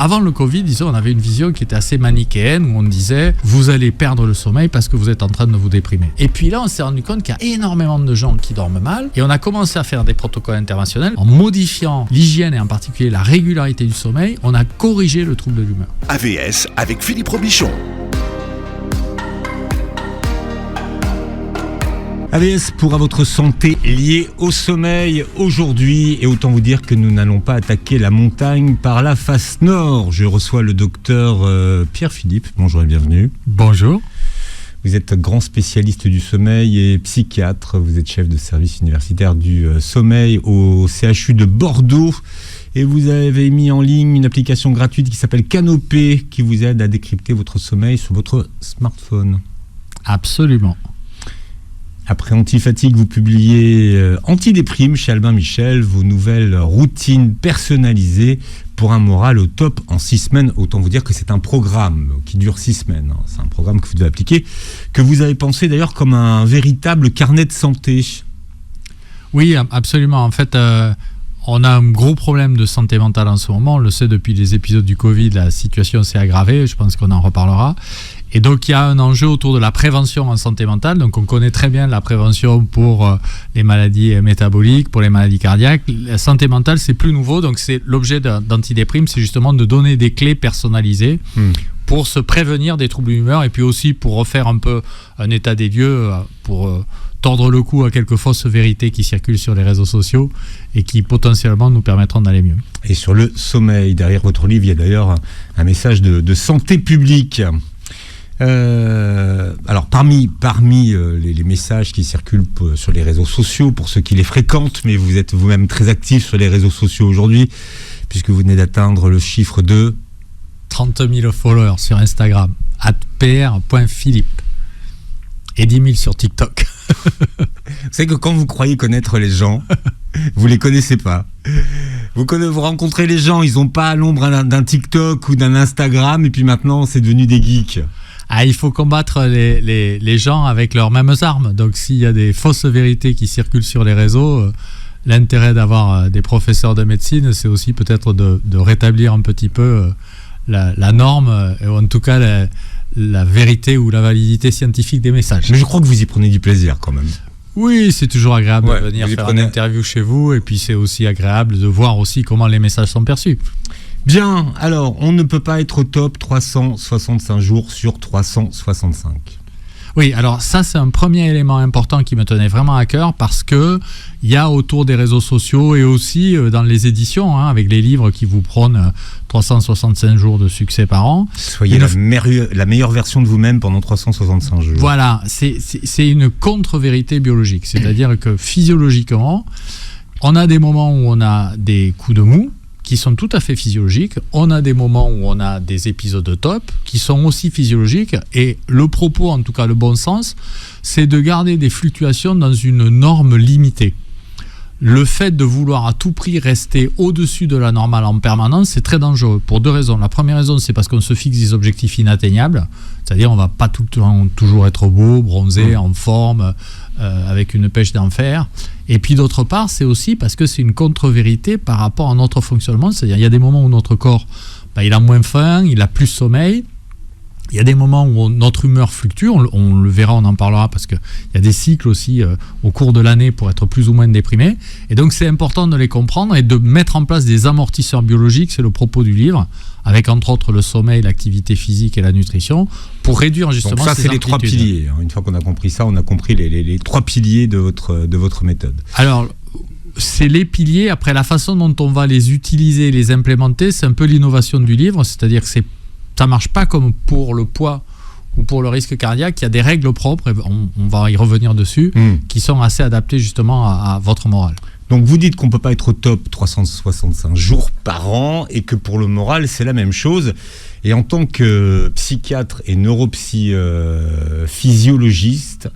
avant le Covid, disons, on avait une vision qui était assez manichéenne où on disait vous allez perdre le sommeil parce que vous êtes en train de vous déprimer. Et puis là, on s'est rendu compte qu'il y a énormément de gens qui dorment mal et on a commencé à faire des protocoles interventionnels en modifiant l'hygiène et en particulier la régularité du sommeil. On a corrigé le trouble de l'humeur. AVS avec Philippe Robichon. AVS pour votre santé liée au sommeil aujourd'hui, et autant vous dire que nous n'allons pas attaquer la montagne par la face nord. Je reçois le docteur Pierre Philippe. Bonjour et bienvenue. Bonjour. Vous êtes grand spécialiste du sommeil et psychiatre. Vous êtes chef de service universitaire du sommeil au CHU de Bordeaux. Et vous avez mis en ligne une application gratuite qui s'appelle Canopé, qui vous aide à décrypter votre sommeil sur votre smartphone. Absolument. Après Antifatigue, vous publiez Antidéprime chez Albin Michel, vos nouvelles routines personnalisées pour un moral au top en 6 semaines. Autant vous dire que c'est un programme qui dure 6 semaines. C'est un programme que vous devez appliquer, que vous avez pensé d'ailleurs comme un véritable carnet de santé. Oui, absolument. En fait, on a un gros problème de santé mentale en ce moment. On le sait depuis les épisodes du Covid, la situation s'est aggravée. Je pense qu'on en reparlera. Et donc, il y a un enjeu autour de la prévention en santé mentale. Donc, on connaît très bien la prévention pour les maladies métaboliques, pour les maladies cardiaques. La santé mentale, c'est plus nouveau. Donc, c'est l'objet d'Antidéprime, c'est justement de donner des clés personnalisées pour se prévenir des troubles d'humeur et puis aussi pour refaire un peu un état des lieux, pour tordre le cou à quelques fausses vérités qui circulent sur les réseaux sociaux et qui potentiellement nous permettront d'aller mieux. Et sur le sommeil, derrière votre livre, il y a d'ailleurs un message de santé publique. Alors parmi les messages qui circulent sur les réseaux sociaux, pour ceux qui les fréquentent, mais vous êtes vous-même très actif sur les réseaux sociaux aujourd'hui, puisque vous venez d'atteindre le chiffre de 30 000 followers sur Instagram, @pr.philippe, et 10 000 sur TikTok. Vous savez que quand vous croyez connaître les gens, vous les connaissez pas. Vous rencontrez les gens, ils n'ont pas l'ombre d'un TikTok ou d'un Instagram, et puis maintenant c'est devenu des geeks. Ah, il faut combattre les gens avec leurs mêmes armes. Donc s'il y a des fausses vérités qui circulent sur les réseaux, l'intérêt d'avoir des professeurs de médecine, c'est aussi peut-être de rétablir un petit peu la norme, ou en tout cas la vérité ou la validité scientifique des messages. Mais je crois que vous y prenez du plaisir quand même. Oui, c'est toujours agréable de venir faire une interview chez vous, et puis c'est aussi agréable de voir aussi comment les messages sont perçus. Bien, alors on ne peut pas être au top 365 jours sur 365. Oui, alors ça c'est un premier élément important qui me tenait vraiment à cœur, parce que il y a autour des réseaux sociaux et aussi dans les éditions, avec les livres qui vous prônent 365 jours de succès par an. Soyez la meilleure version de vous-même pendant 365 jours. Voilà, c'est une contre-vérité biologique, c'est-à-dire que physiologiquement, on a des moments où on a des coups de mou, qui sont tout à fait physiologiques. On a des moments où on a des épisodes de top qui sont aussi physiologiques, et le propos, en tout cas le bon sens, c'est de garder des fluctuations dans une norme limitée. Le fait de vouloir à tout prix rester au-dessus de la normale en permanence, c'est très dangereux pour 2 raisons. La première raison, c'est parce qu'on se fixe des objectifs inatteignables, c'est-à-dire on ne va pas tout le temps toujours être beau, bronzé, en forme, avec une pêche d'enfer. Et puis d'autre part, c'est aussi parce que c'est une contre-vérité par rapport à notre fonctionnement, c'est-à-dire il y a des moments où notre corps il a moins faim, il a plus sommeil. Il y a des moments où notre humeur fluctue, on le verra, on en parlera, parce qu'il y a des cycles aussi au cours de l'année pour être plus ou moins déprimé. Et donc c'est important de les comprendre et de mettre en place des amortisseurs biologiques, c'est le propos du livre, avec entre autres le sommeil, l'activité physique et la nutrition, pour réduire justement ces amplitudes. Donc ça, c'est les 3 piliers. Une fois qu'on a compris ça, on a compris les 3 piliers de votre méthode. Alors, c'est les piliers. Après, la façon dont on va les utiliser, les implémenter, c'est un peu l'innovation du livre, c'est-à-dire que ça ne marche pas comme pour le poids ou pour le risque cardiaque. Il y a des règles propres, et on va y revenir dessus, qui sont assez adaptées justement à votre moral. Donc vous dites qu'on ne peut pas être au top 365 jours par an, et que pour le moral c'est la même chose. Et en tant que psychiatre et neurophysiologiste,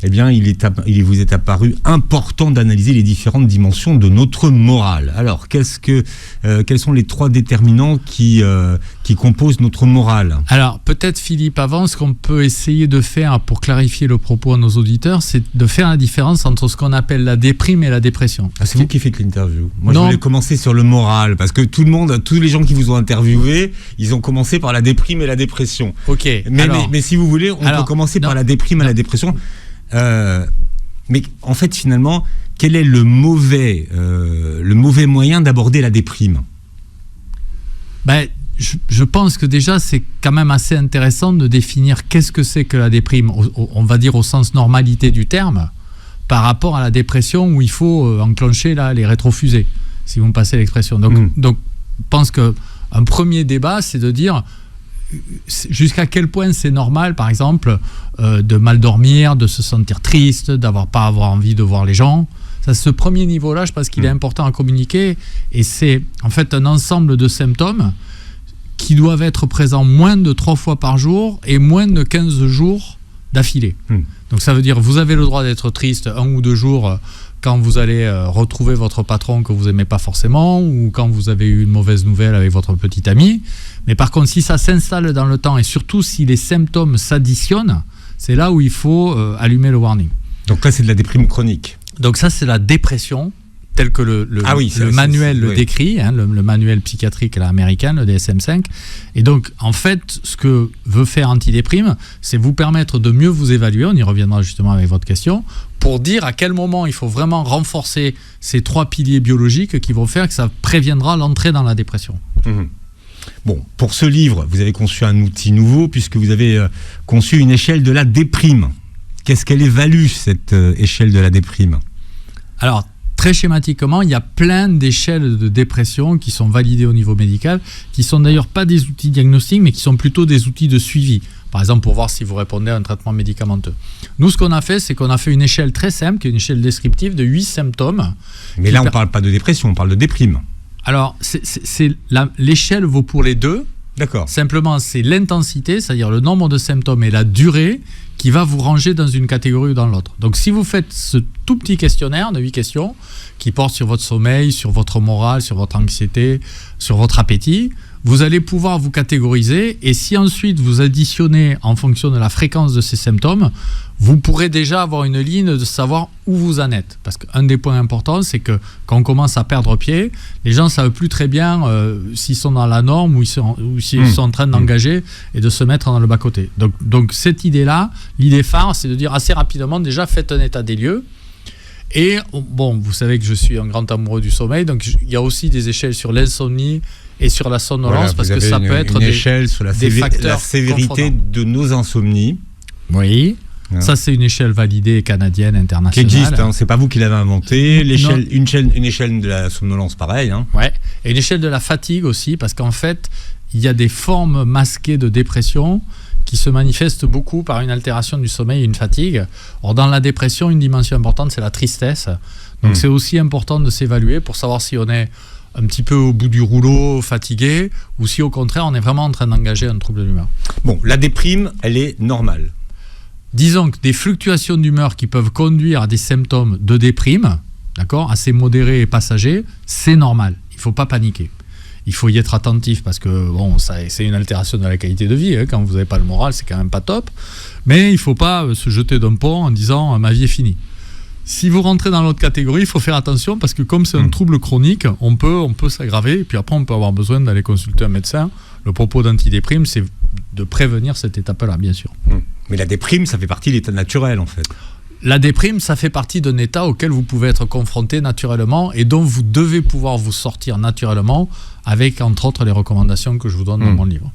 eh bien, il vous est apparu important d'analyser les différentes dimensions de notre morale. Alors, quels sont les 3 déterminants qui composent notre morale ? Alors, peut-être, Philippe, avant, ce qu'on peut essayer de faire pour clarifier le propos à nos auditeurs, c'est de faire la différence entre ce qu'on appelle la déprime et la dépression. Ah, c'est vous qui faites l'interview. Moi, non. Je voulais commencer sur le moral, parce que tous les gens qui vous ont interviewé, ils ont commencé par la déprime et la dépression. Ok. Mais si vous voulez, on peut commencer par la déprime et la dépression. Mais en fait, finalement, quel est le mauvais moyen d'aborder la déprime ? Je pense que déjà, c'est quand même assez intéressant de définir qu'est-ce que c'est que la déprime, on va dire au sens normalité du terme, par rapport à la dépression où il faut enclencher les rétrofusées, si vous me passez l'expression. Donc, je pense qu'un premier débat, c'est de dire jusqu'à quel point c'est normal, par exemple, de mal dormir, de se sentir triste, pas avoir envie de voir les gens. Ça, ce premier niveau-là, je pense qu'il est important à communiquer, et c'est en fait un ensemble de symptômes qui doivent être présents moins de 3 fois par jour et moins de 15 jours d'affilée. Donc ça veut dire vous avez le droit d'être triste 1 ou 2 jours quand vous allez retrouver votre patron que vous n'aimez pas forcément, ou quand vous avez eu une mauvaise nouvelle avec votre petit ami. Mais par contre, si ça s'installe dans le temps, et surtout si les symptômes s'additionnent, c'est là où il faut allumer le warning. Donc là, c'est de la déprime chronique. Donc ça, c'est la dépression, tel que le manuel le décrit, le manuel psychiatrique américain, le DSM-5. Et donc, en fait, ce que veut faire Antidéprime, c'est vous permettre de mieux vous évaluer, on y reviendra justement avec votre question, pour dire à quel moment il faut vraiment renforcer ces 3 piliers biologiques qui vont faire que ça préviendra l'entrée dans la dépression. Bon, pour ce livre, vous avez conçu un outil nouveau, puisque vous avez conçu une échelle de la déprime. Qu'est-ce qu'elle évalue, cette échelle de la déprime ? Alors, très schématiquement, il y a plein d'échelles de dépression qui sont validées au niveau médical, qui sont d'ailleurs pas des outils diagnostiques, mais qui sont plutôt des outils de suivi. Par exemple, pour voir si vous répondez à un traitement médicamenteux. Nous, ce qu'on a fait, c'est qu'on a fait une échelle très simple, qui est une échelle descriptive de 8 symptômes. Mais là, on ne parle pas de dépression, on parle de déprime. Alors, l'échelle vaut pour les deux. D'accord. Simplement, c'est l'intensité, c'est-à-dire le nombre de symptômes et la durée qui va vous ranger dans une catégorie ou dans l'autre. Donc, si vous faites ce tout petit questionnaire de 8 questions qui porte sur votre sommeil, sur votre morale, sur votre anxiété, sur votre appétit, vous allez pouvoir vous catégoriser, et si ensuite vous additionnez en fonction de la fréquence de ces symptômes, vous pourrez déjà avoir une ligne de savoir où vous en êtes. Parce qu'un des points importants, c'est que quand on commence à perdre pied, les gens ne savent plus très bien s'ils sont dans la norme ou s'ils sont en train d'engager et de se mettre dans le bas-côté. Donc cette idée-là, l'idée phare, c'est de dire assez rapidement, déjà faites un état des lieux. Et bon, vous savez que je suis un grand amoureux du sommeil, donc il y a aussi des échelles sur l'insomnie et sur la somnolence, parce que ça peut être une échelle sur la sévérité de nos insomnies. Oui. Ça, c'est une échelle validée canadienne, internationale. Qui existe, c'est pas vous qui l'avez inventée. Une échelle de la somnolence, pareil. Ouais. Et une échelle de la fatigue aussi, parce qu'en fait, il y a des formes masquées de dépression qui se manifestent beaucoup par une altération du sommeil et une fatigue. Or, dans la dépression, une dimension importante, c'est la tristesse. Donc, c'est aussi important de s'évaluer pour savoir si on est un petit peu au bout du rouleau, fatigué, ou si au contraire, on est vraiment en train d'engager un trouble d'humeur. Bon, la déprime, elle est normale. Disons que des fluctuations d'humeur qui peuvent conduire à des symptômes de déprime, d'accord, assez modérés et passagers, c'est normal. Il ne faut pas paniquer. Il faut y être attentif parce que bon, c'est une altération de la qualité de vie. Quand vous n'avez pas le moral, c'est quand même pas top. Mais il ne faut pas se jeter d'un pont en disant « ma vie est finie ». Si vous rentrez dans l'autre catégorie, il faut faire attention parce que comme c'est un trouble chronique, on peut s'aggraver et puis après on peut avoir besoin d'aller consulter un médecin. Le propos d'Antidéprime, c'est de prévenir cette étape-là, bien sûr. Mais la déprime, ça fait partie de l'état naturel, en fait. La déprime, ça fait partie d'un état auquel vous pouvez être confronté naturellement et dont vous devez pouvoir vous sortir naturellement avec, entre autres, les recommandations que je vous donne dans mon livre.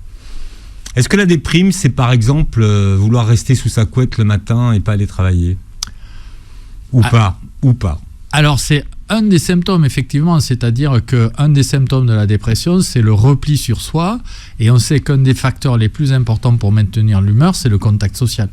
Est-ce que la déprime, c'est par exemple vouloir rester sous sa couette le matin et pas aller travailler ? Ou pas. Alors, c'est un des symptômes, effectivement, c'est-à-dire qu'un des symptômes de la dépression, c'est le repli sur soi, et on sait qu'un des facteurs les plus importants pour maintenir l'humeur, c'est le contact social.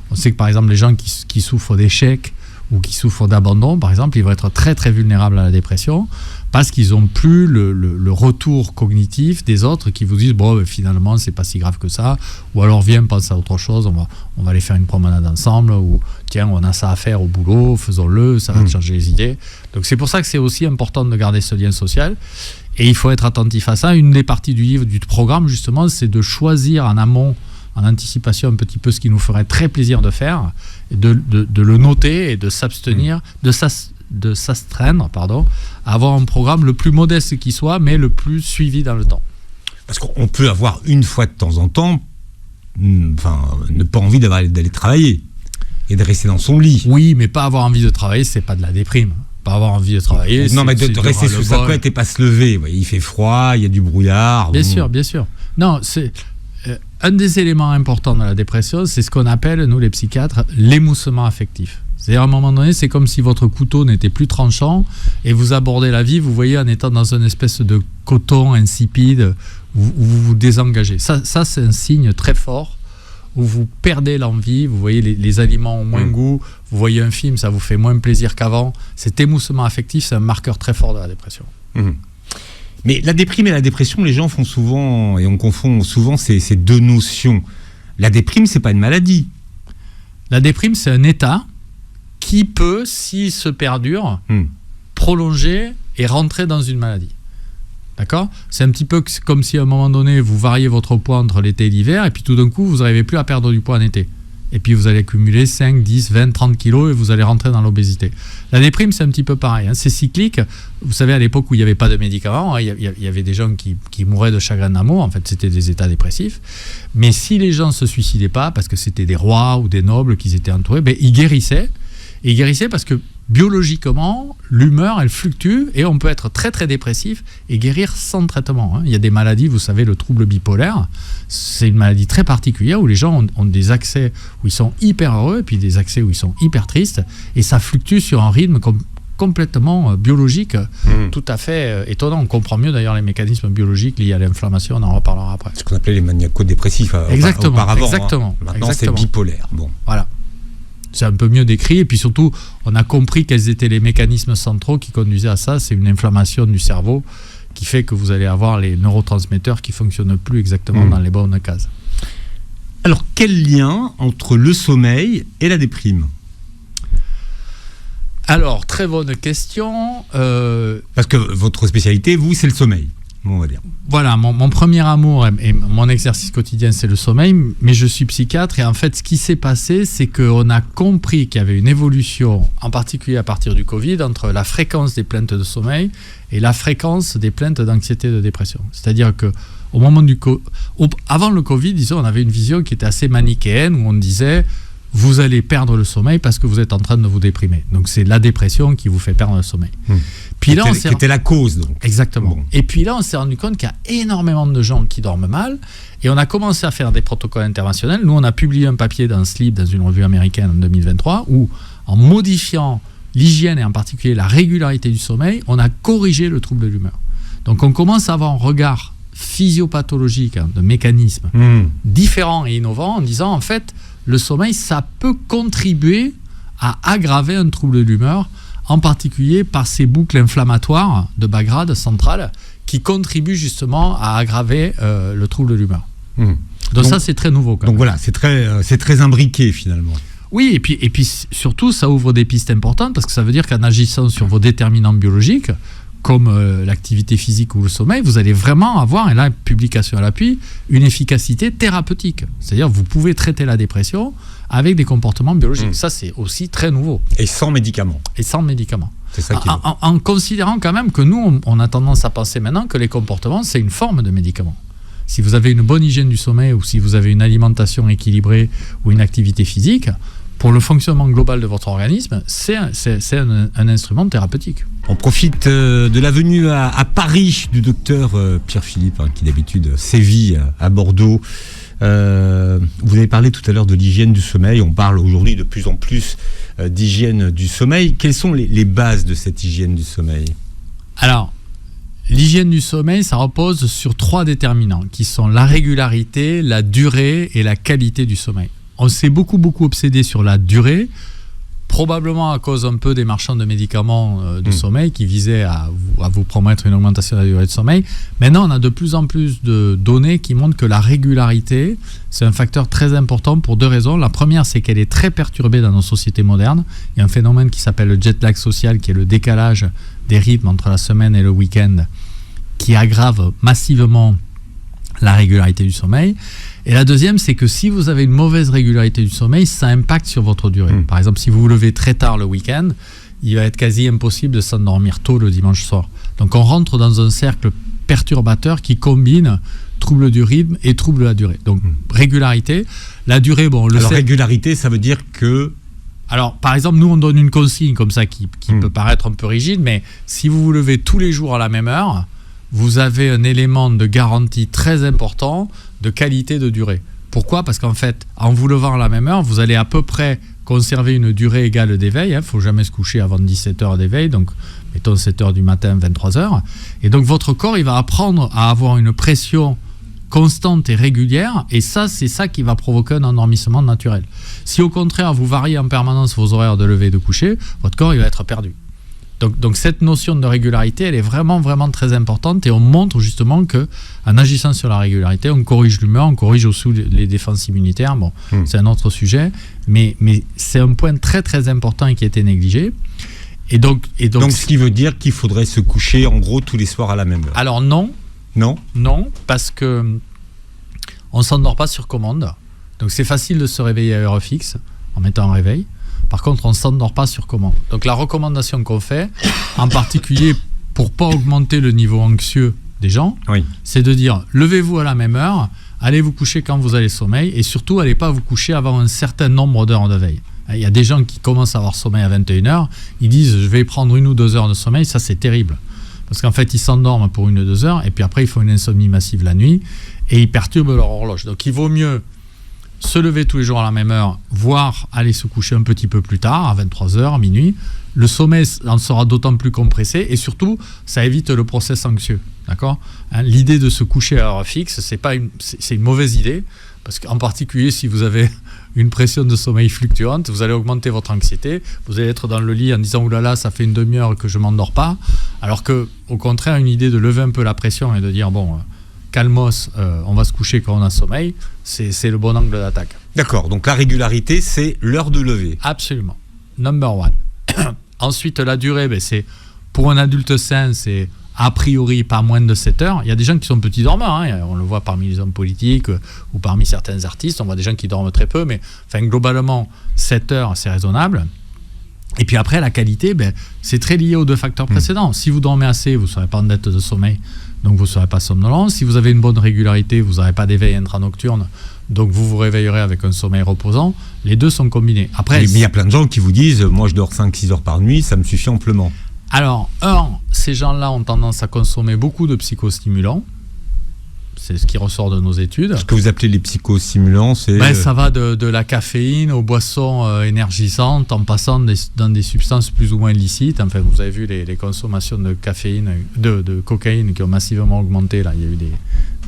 On sait que, par exemple, les gens qui souffrent d'échecs ou qui souffrent d'abandon, par exemple, ils vont être très, très vulnérables à la dépression, parce qu'ils n'ont plus le retour cognitif des autres qui vous disent bon, finalement c'est pas si grave que ça, ou alors viens, pense à autre chose, on va aller faire une promenade ensemble, ou tiens, on a ça à faire au boulot, faisons-le, ça va te changer les idées. Donc c'est pour ça que c'est aussi important de garder ce lien social, et il faut être attentif à ça. Une des parties du livre, du programme justement, c'est de choisir en amont, en anticipation un petit peu ce qui nous ferait très plaisir de faire, et de le noter et de s'abstenir, de s'astreindre, à avoir un programme le plus modeste qui soit, mais le plus suivi dans le temps. Parce qu'on peut avoir une fois de temps en temps, ne pas envie d'aller travailler et de rester dans son lit. Oui, mais pas avoir envie de travailler, c'est pas de la déprime. Pas avoir envie de travailler, non, mais de rester sous sa couette et pas se lever. Il fait froid, il y a du brouillard. Bien sûr. Non, c'est un des éléments importants de la dépression, c'est ce qu'on appelle, nous les psychiatres, l'émoussement affectif. C'est-à-dire, à un moment donné, c'est comme si votre couteau n'était plus tranchant et vous abordez la vie, vous voyez, en étant dans une espèce de coton insipide où vous vous désengagez. Ça, c'est un signe très fort où vous perdez l'envie, vous voyez, les aliments ont moins goût, vous voyez un film, ça vous fait moins plaisir qu'avant. Cet émoussement affectif, c'est un marqueur très fort de la dépression. Mais la déprime et la dépression, les gens font souvent, et on confond souvent ces deux notions. La déprime, c'est pas une maladie. La déprime, c'est un état qui peut, s'il se perdure, prolonger et rentrer dans une maladie. D'accord ? C'est un petit peu comme si à un moment donné, vous variez votre poids entre l'été et l'hiver, et puis tout d'un coup, vous n'arrivez plus à perdre du poids en été. Et puis vous allez accumuler 5, 10, 20, 30 kilos et vous allez rentrer dans l'obésité. La déprime, c'est un petit peu pareil. C'est cyclique. Vous savez, à l'époque où il n'y avait pas de médicaments, il y avait des gens qui mouraient de chagrin d'amour. En fait, c'était des états dépressifs. Mais si les gens ne se suicidaient pas, parce que c'était des rois ou des nobles qu'ils étaient entourés, ils guérissaient. Et ils guérissaient parce que biologiquement, l'humeur, elle fluctue et on peut être très très dépressif et guérir sans traitement. Il y a des maladies, vous savez, le trouble bipolaire, c'est une maladie très particulière où les gens ont des accès où ils sont hyper heureux et puis des accès où ils sont hyper tristes et ça fluctue sur un rythme complètement biologique, tout à fait étonnant. On comprend mieux d'ailleurs les mécanismes biologiques liés à l'inflammation, on en reparlera après. Ce qu'on appelait les maniaco-dépressifs auparavant. Exactement. Maintenant, c'est bipolaire. Bon. Voilà. C'est un peu mieux décrit, et puis surtout, on a compris quels étaient les mécanismes centraux qui conduisaient à ça. C'est une inflammation du cerveau qui fait que vous allez avoir les neurotransmetteurs qui ne fonctionnent plus exactement dans les bonnes cases. Alors, quel lien entre le sommeil et la déprime ? Alors, très bonne question. Parce que votre spécialité, vous, c'est le sommeil, on va dire. Voilà, mon premier amour et mon exercice quotidien, c'est le sommeil, mais je suis psychiatre et en fait, ce qui s'est passé, c'est qu'on a compris qu'il y avait une évolution, en particulier à partir du Covid, entre la fréquence des plaintes de sommeil et la fréquence des plaintes d'anxiété et de dépression. C'est-à-dire que au moment avant le Covid, disons, on avait une vision qui était assez manichéenne où on disait vous allez perdre le sommeil parce que vous êtes en train de vous déprimer. Donc c'est la dépression qui vous fait perdre le sommeil. Puis là, c'était la cause, donc. Exactement. Bon. Et puis là, on s'est rendu compte qu'il y a énormément de gens qui dorment mal et on a commencé à faire des protocoles interventionnels. Nous, on a publié un papier dans Sleep, dans une revue américaine en 2023, où en modifiant l'hygiène et en particulier la régularité du sommeil, on a corrigé le trouble de l'humeur. Donc on commence à avoir un regard physiopathologique, de mécanismes différents et innovants en disant en fait, le sommeil, ça peut contribuer à aggraver un trouble de l'humeur, en particulier par ces boucles inflammatoires de bas grade centrales qui contribuent justement à aggraver le trouble de l'humeur. Donc ça, c'est très nouveau. Donc voilà, c'est très imbriqué finalement. Oui, et puis surtout, ça ouvre des pistes importantes parce que ça veut dire qu'en agissant sur vos déterminants biologiques, comme l'activité physique ou le sommeil, vous allez vraiment avoir, et là, publication à l'appui, une efficacité thérapeutique. C'est-à-dire vous pouvez traiter la dépression avec des comportements biologiques. Ça, c'est aussi très nouveau. Et sans médicaments. Et sans médicaments. C'est ça qui est en considérant quand même que nous, on a tendance à penser maintenant que les comportements, c'est une forme de médicament. Si vous avez une bonne hygiène du sommeil ou si vous avez une alimentation équilibrée ou une activité physique, pour le fonctionnement global de votre organisme, c'est un instrument thérapeutique. On profite de la venue à Paris du docteur Pierre-Philippe, qui d'habitude sévit à Bordeaux. Vous avez parlé tout à l'heure de l'hygiène du sommeil. On parle aujourd'hui de plus en plus d'hygiène du sommeil. Quelles sont les bases de cette hygiène du sommeil ? Alors, l'hygiène du sommeil, ça repose sur 3 déterminants, qui sont la régularité, la durée et la qualité du sommeil. On s'est beaucoup obsédé sur la durée, probablement à cause un peu des marchands de médicaments de sommeil qui visaient à vous promettre une augmentation de la durée de sommeil. Maintenant, on a de plus en plus de données qui montrent que la régularité, c'est un facteur très important pour 2 raisons. La première, c'est qu'elle est très perturbée dans nos sociétés modernes. Il y a un phénomène qui s'appelle le jet lag social, qui est le décalage des rythmes entre la semaine et le week-end, qui aggrave massivement la régularité du sommeil. Et la deuxième, c'est que si vous avez une mauvaise régularité du sommeil, ça impacte sur votre durée. Par exemple, si vous vous levez très tard le week-end, il va être quasi impossible de s'endormir tôt le dimanche soir. Donc on rentre dans un cercle perturbateur qui combine trouble du rythme et trouble de la durée. Donc régularité, la durée, bon, on le sait. Régularité, ça veut dire que... Alors, par exemple, nous, on donne une consigne comme ça qui peut paraître un peu rigide, mais si vous vous levez tous les jours à la même heure, vous avez un élément de garantie très important de qualité de durée. Pourquoi ? Parce qu'en fait, en vous levant à la même heure, vous allez à peu près conserver une durée égale d'éveil. Il ne faut jamais se coucher avant 17 heures d'éveil, donc mettons 7 heures du matin, 23 heures. Et donc votre corps, il va apprendre à avoir une pression constante et régulière, et ça, c'est ça qui va provoquer un endormissement naturel. Si au contraire, vous variez en permanence vos horaires de lever et de coucher, votre corps, il va être perdu. Donc cette notion de régularité, elle est vraiment, vraiment très importante, et on montre justement qu'en agissant sur la régularité, on corrige l'humeur, on corrige aussi les défenses immunitaires. Bon, c'est un autre sujet, mais c'est un point très, très important et qui a été négligé. Et donc, ce qui veut dire qu'il faudrait se coucher en gros tous les soirs à la même heure. Alors non, parce que on ne s'endort pas sur commande. Donc c'est facile de se réveiller à heure fixe en mettant un réveil. Par contre, on ne s'endort pas sur commande. Donc la recommandation qu'on fait, en particulier pour ne pas augmenter le niveau anxieux des gens, c'est de dire levez-vous à la même heure, allez vous coucher quand vous allez sommeil, et surtout, allez pas vous coucher avant un certain nombre d'heures de veille. Il y a des gens qui commencent à avoir sommeil à 21h, ils disent je vais prendre 1 ou 2 heures de sommeil, ça c'est terrible. Parce qu'en fait, ils s'endorment pour 1 ou 2 heures, et puis après, ils font une insomnie massive la nuit, et ils perturbent leur horloge. Donc il vaut mieux se lever tous les jours à la même heure, voire aller se coucher un petit peu plus tard, à 23h, à minuit. Le sommeil en sera d'autant plus compressé, et surtout, ça évite le process anxieux. D'accord ? L'idée de se coucher à heure fixe, c'est une mauvaise idée, parce qu'en particulier, si vous avez une pression de sommeil fluctuante, vous allez augmenter votre anxiété, vous allez être dans le lit en disant « oulala, ça fait une demi-heure que je ne m'endors pas », alors qu'au contraire, une idée de lever un peu la pression et de dire « bon, calmos, on va se coucher quand on a sommeil », c'est le bon angle d'attaque. D'accord, donc la régularité, c'est l'heure de lever. Absolument. Number 1. Ensuite, la durée, c'est pour un adulte sain, c'est a priori pas moins de 7 heures. Il y a des gens qui sont petits dormeurs, on le voit parmi les hommes politiques ou parmi certains artistes, on voit des gens qui dorment très peu, mais globalement, 7 heures, c'est raisonnable. Et puis après, la qualité, c'est très lié aux 2 facteurs précédents. Si vous dormez assez, vous ne serez pas en dette de sommeil, donc vous ne serez pas somnolent. Si vous avez une bonne régularité, vous n'aurez pas d'éveil intranocturne, donc vous vous réveillerez avec un sommeil reposant. Les 2 sont combinés. Après, mais il y a plein de gens qui vous disent « moi je dors 5-6 heures par nuit, ça me suffit amplement ». Alors, ces gens-là ont tendance à consommer beaucoup de psychostimulants. C'est ce qui ressort de nos études. Ce que vous appelez les psychostimulants, c'est... ça va de la caféine aux boissons énergisantes, en passant dans des substances plus ou moins licites. Enfin, vous avez vu les consommations de caféine, de cocaïne qui ont massivement augmenté. Là, il y a eu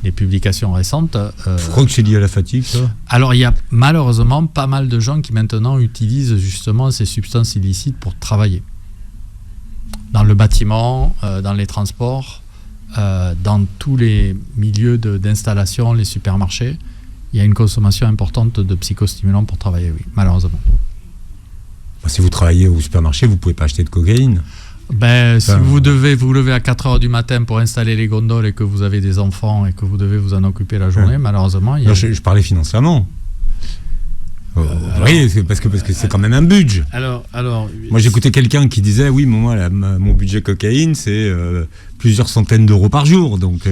des publications récentes. Je crois que c'est lié à la fatigue, ça. Alors, il y a malheureusement pas mal de gens qui maintenant utilisent justement ces substances illicites pour travailler. Dans le bâtiment, dans les transports, dans tous les milieux d'installation, les supermarchés, il y a une consommation importante de psychostimulants pour travailler, oui, malheureusement. Si vous travaillez au supermarché, vous ne pouvez pas acheter de cocaïne. Si vous devez vous lever à 4h du matin pour installer les gondoles et que vous avez des enfants et que vous devez vous en occuper la journée, malheureusement... Je parlais financièrement. Oui, parce que c'est quand même un budget. Moi, j'écoutais quelqu'un qui disait oui, moi, mon budget cocaïne, c'est plusieurs centaines d'euros par jour. Donc,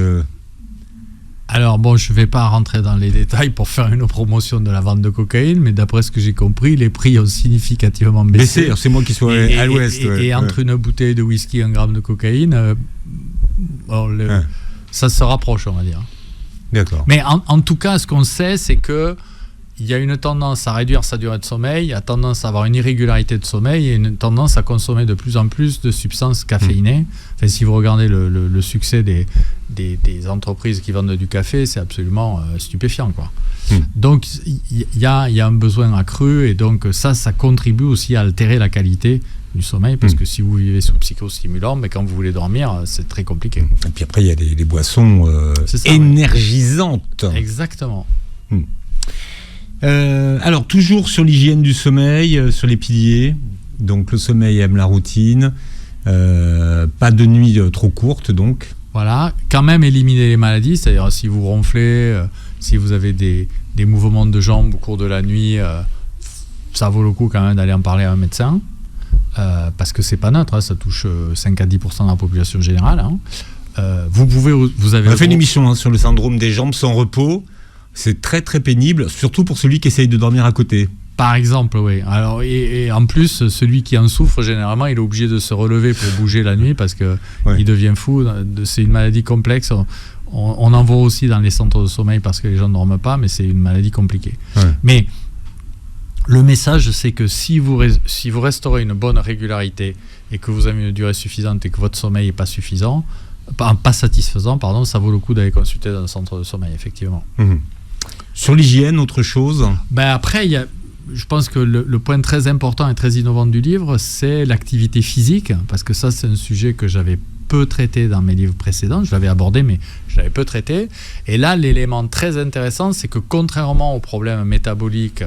Alors, je ne vais pas rentrer dans les détails pour faire une promotion de la vente de cocaïne, mais d'après ce que j'ai compris, les prix ont significativement baissé. C'est moi qui suis à l'ouest. Et entre une bouteille de whisky et 1 gramme de cocaïne, ça se rapproche, on va dire. D'accord. Mais en tout cas, ce qu'on sait, c'est que il y a une tendance à réduire sa durée de sommeil, il y a tendance à avoir une irrégularité de sommeil et une tendance à consommer de plus en plus de substances caféinées. Enfin, si vous regardez le succès des entreprises qui vendent du café, c'est absolument stupéfiant, quoi. Donc il y a un besoin accru, et donc ça contribue aussi à altérer la qualité du sommeil, parce que si vous vivez sous psychostimulant, mais quand vous voulez dormir, c'est très compliqué. Et puis après, il y a les boissons énergisantes. Exactement. Alors, toujours sur l'hygiène du sommeil, sur les piliers. Donc, le sommeil aime la routine. Pas de nuit trop courte, donc. Voilà. Quand même éliminer les maladies, c'est-à-dire si vous ronflez, si vous avez des mouvements de jambes au cours de la nuit, ça vaut le coup quand même d'aller en parler à un médecin. Parce que c'est pas neutre, ça touche 5 à 10% de la population générale. Vous avez. On a fait une émission sur le syndrome des jambes sans repos. C'est très très pénible, surtout pour celui qui essaye de dormir à côté. Par exemple, oui. Alors, et en plus, celui qui en souffre, généralement, il est obligé de se relever pour bouger la nuit parce qu'il devient fou. C'est une maladie complexe. On en voit aussi dans les centres de sommeil parce que les gens ne dorment pas, mais c'est une maladie compliquée. Ouais. Mais le message, c'est que si vous restaurez une bonne régularité et que vous avez une durée suffisante et que votre sommeil n'est pas satisfaisant, ça vaut le coup d'aller consulter dans un centre de sommeil, effectivement. Sur l'hygiène, autre chose ? Après, je pense que le point très important et très innovant du livre, c'est l'activité physique, parce que ça, c'est un sujet que j'avais peu traité dans mes livres précédents. Je l'avais abordé, mais je l'avais peu traité. Et là, l'élément très intéressant, c'est que contrairement aux problèmes métaboliques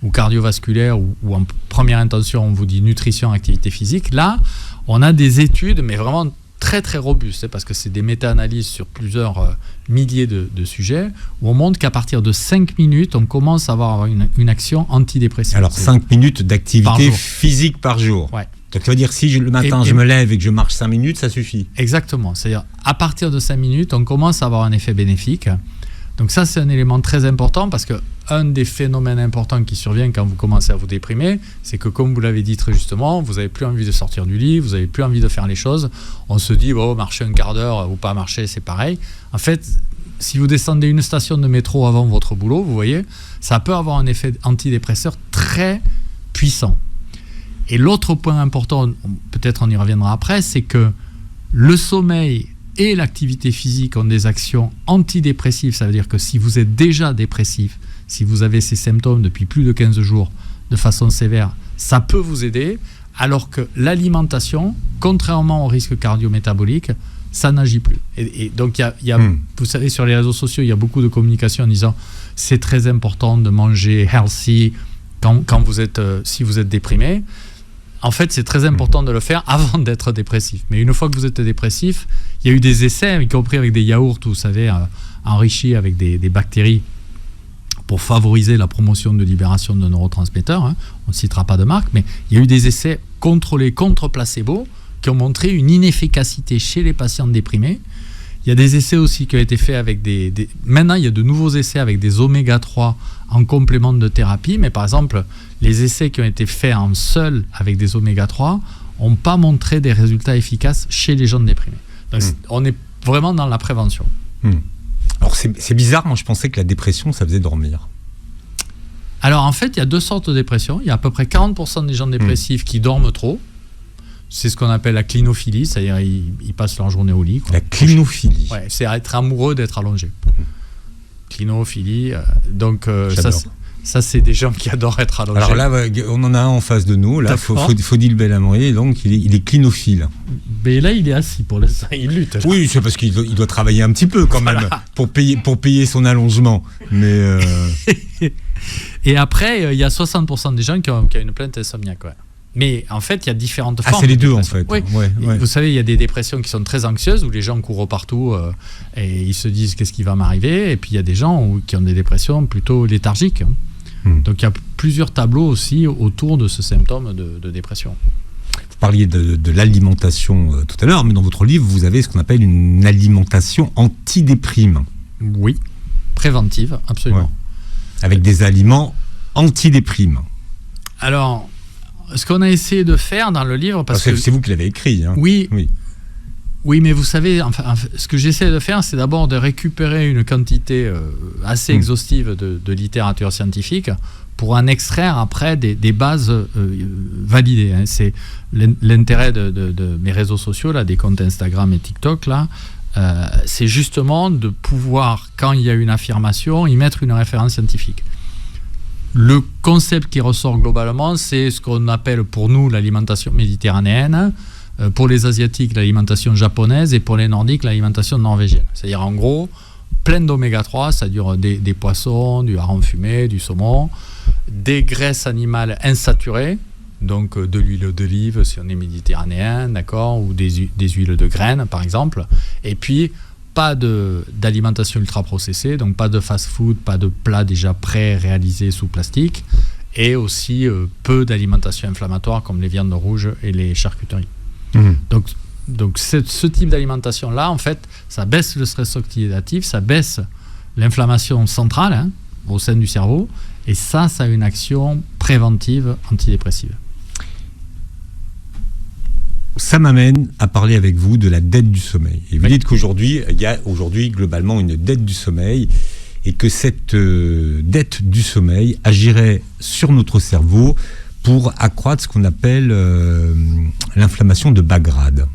ou cardiovasculaires, ou en première intention, on vous dit nutrition, activité physique, là, on a des études, mais vraiment très très robustes, parce que c'est des méta-analyses sur plusieurs milliers de sujets, où on montre qu'à partir de 5 minutes, on commence à avoir une action antidépressive. Alors 5 minutes d'activité physique par jour. Ouais. Donc ça veut dire si le matin je me lève et que je marche 5 minutes, ça suffit. Exactement. C'est-à-dire à partir de 5 minutes, on commence à avoir un effet bénéfique. Donc ça, c'est un élément très important, parce qu'un des phénomènes importants qui survient quand vous commencez à vous déprimer, c'est que, comme vous l'avez dit très justement, vous n'avez plus envie de sortir du lit, vous n'avez plus envie de faire les choses. On se dit, marcher un quart d'heure ou pas marcher, c'est pareil. En fait, si vous descendez une station de métro avant votre boulot, vous voyez, ça peut avoir un effet antidépresseur très puissant. Et l'autre point important, peut-être on y reviendra après, c'est que le sommeil et l'activité physique ont des actions antidépressives. Ça veut dire que si vous êtes déjà dépressif, si vous avez ces symptômes depuis plus de 15 jours de façon sévère, ça peut vous aider, alors que l'alimentation, contrairement au risque cardio-métabolique, ça n'agit plus. Et donc, vous savez, sur les réseaux sociaux, il y a beaucoup de communication en disant c'est très important de manger healthy quand vous êtes, si vous êtes déprimé. En fait, c'est très important de le faire avant d'être dépressif. Mais une fois que vous êtes dépressif, il y a eu des essais, y compris avec des yaourts, vous savez, enrichis avec des bactéries pour favoriser la promotion de libération de neurotransmetteurs. On ne citera pas de marque, mais il y a eu des essais contrôlés contre placebo qui ont montré une inefficacité chez les patients déprimés. Il y a des essais aussi qui ont été faits avec Maintenant, il y a de nouveaux essais avec des oméga 3 en complément de thérapie, mais par exemple, les essais qui ont été faits en seul avec des oméga 3 n'ont pas montré des résultats efficaces chez les gens déprimés. Donc, on est vraiment dans la prévention. Alors, c'est bizarre, moi je pensais que la dépression, ça faisait dormir. Alors, en fait, il y a deux sortes de dépression. Il y a à peu près 40% des gens dépressifs qui dorment trop. C'est ce qu'on appelle la clinophilie, c'est-à-dire ils passent leur journée au lit. La clinophilie. Ouais, c'est être amoureux d'être allongé. Clinophilie, donc ça c'est des gens qui adorent être allongés. Alors là, on en a un en face de nous, là, Faudil Belhamri, donc il est clinophile. Mais là, il est assis pour l'instant, il lutte. Là. Oui, c'est parce qu'il doit travailler un petit peu quand même pour payer son allongement. Mais Et après, il y a 60% des gens qui ont une plainte insomniaque. Ouais. Mais en fait, il y a différentes formes. C'est les deux en fait. Oui. Ouais. Vous savez, il y a des dépressions qui sont très anxieuses, où les gens courent partout et ils se disent qu'est-ce qui va m'arriver. Et puis il y a des gens qui ont des dépressions plutôt léthargiques. Donc il y a plusieurs tableaux aussi autour de ce symptôme de dépression. Vous parliez de l'alimentation tout à l'heure, mais dans votre livre, vous avez ce qu'on appelle une alimentation antidéprime. Oui, préventive, absolument. Ouais. Avec des aliments antidéprime. Alors, ce qu'on a essayé de faire dans le livre... parce que c'est vous qui l'avez écrit. Hein. Oui, mais vous savez, ce que j'essaie de faire, c'est d'abord de récupérer une quantité assez exhaustive de littérature scientifique pour en extraire après des bases validées. C'est l'intérêt de mes réseaux sociaux, là, des comptes Instagram et TikTok, là, c'est justement de pouvoir, quand il y a une affirmation, y mettre une référence scientifique. Le concept qui ressort globalement, c'est ce qu'on appelle pour nous l'alimentation méditerranéenne, pour les Asiatiques l'alimentation japonaise et pour les Nordiques l'alimentation norvégienne. C'est-à-dire en gros, plein d'oméga 3, c'est-à-dire des poissons, du hareng fumé, du saumon, des graisses animales insaturées, donc de l'huile d'olive si on est méditerranéen, d'accord, ou des huiles de graines par exemple, et puis pas d'alimentation ultra processée, donc pas de fast-food, pas de plats déjà pré-réalisés sous plastique, et aussi peu d'alimentation inflammatoire comme les viandes rouges et les charcuteries. Donc ce type d'alimentation-là, en fait, ça baisse le stress oxydatif, ça baisse l'inflammation centrale au sein du cerveau, et ça a une action préventive antidépressive. Ça m'amène à parler avec vous de la dette du sommeil. Et vous dites qu'aujourd'hui, il y a globalement une dette du sommeil, et que cette dette du sommeil agirait sur notre cerveau pour accroître ce qu'on appelle l'inflammation de bas grade.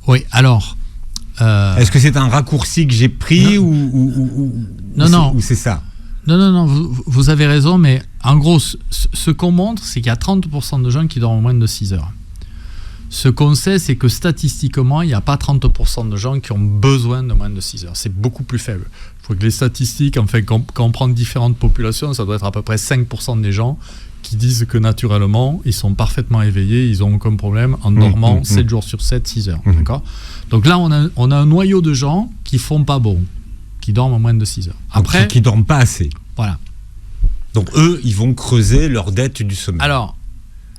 Oui, alors... Est-ce que c'est un raccourci que j'ai pris ou c'est ça? Non, vous avez raison, mais en gros, ce qu'on montre, c'est qu'il y a 30% de gens qui dorment moins de 6 heures. Ce qu'on sait, c'est que statistiquement, il n'y a pas 30% de gens qui ont besoin de moins de 6 heures. C'est beaucoup plus faible. Il faut que les statistiques, en fait, quand on prend différentes populations, ça doit être à peu près 5% des gens qui disent que naturellement, ils sont parfaitement éveillés, ils n'ont aucun problème en dormant 7 jours sur 7, 6 heures. D'accord ? Donc là, on a un noyau de gens qui ne font pas bon, qui dorment moins de 6 heures. Après, qui ne dorment pas assez. Voilà. Donc eux, ils vont creuser leur dette du sommeil.